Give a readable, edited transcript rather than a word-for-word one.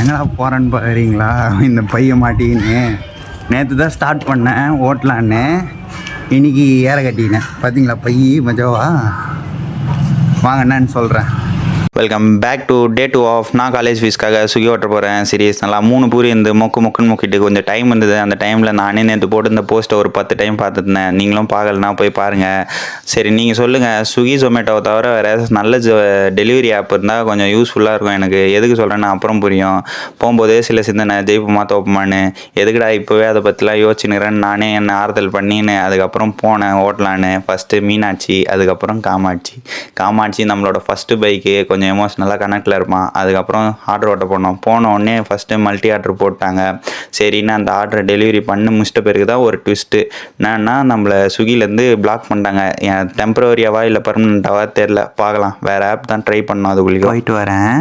எங்கடா போகிறேன்னு பார்க்குறீங்களா? இந்த பையன் மாட்டிக்கின்னு நேற்று தான் ஸ்டார்ட் பண்ணேன் ஓட்டலான்னு, இன்றைக்கி ஏற கட்டிக்கினேன். பார்த்தீங்களா பை மஜாவா? வாங்க என்னன்னு சொல்கிறேன். Welcome back to day 2 of நான் காலேஜ் ஃபீஸ்க்காக சுகி ஓட்ட போகிறேன். சீரியஸ் நல்லா 3 பூரி இருந்து முக்குன்னு முக்கிட்டு கொஞ்சம் டைம் இருந்தது. அந்த டைமில் நானே நேற்று போட்டு இந்த போஸ்ட்டை ஒரு 10 டைம் பார்த்துருந்தேன். நீங்களும் பார்க்கலனா போய் பாருங்கள். சரி நீங்கள் சொல்லுங்கள், ஸ்விக்கி ஜொமேட்டோவை தவிர வேறு நல்ல டெலிவரி ஆப் இருந்தால் கொஞ்சம் யூஸ்ஃபுல்லாக இருக்கும். எனக்கு எதுக்கு சொல்கிறேன்னு அப்புறம் புரியும். போகும்போதே சில சிந்தனை ஜெயிப்புமா தோப்புமான்னு, எதுக்குடா இப்போவே அதை பற்றிலாம் யோசிச்சுக்கிறேன்னு நானே என்னை ஆறுதல் பண்ணின்னு அதுக்கப்புறம் போனேன் ஓட்டலான்னு. ஃபஸ்ட்டு மீனாட்சி, அதுக்கப்புறம் காமாட்சி நம்மளோட ஃபஸ்ட்டு பைக்கு. கொஞ்சம் எமோஷ்னலாக கனெக்டில் இருப்பான். அதுக்கப்புறம் ஆர்டர் ஓட்ட போன உடனே ஃபஸ்ட்டு மல்டி ஆர்டர் போட்டாங்க. சரின்னு அந்த ஆர்டரை டெலிவரி பண்ணி முடிச்சிட்ட பிறகு தான் ஒரு ட்விஸ்ட்டு என்னன்னா, நம்மளை ஸ்விக்கிலேருந்து பிளாக் பண்ணிட்டாங்க. என் டெம்பரவரியாவா இல்லை பர்மனெண்ட்டாவா தெரில, பார்க்கலாம். வேறு ஆப் தான் ட்ரை பண்ணோம். அதுக்குள்ளே போயிட்டு வரேன்.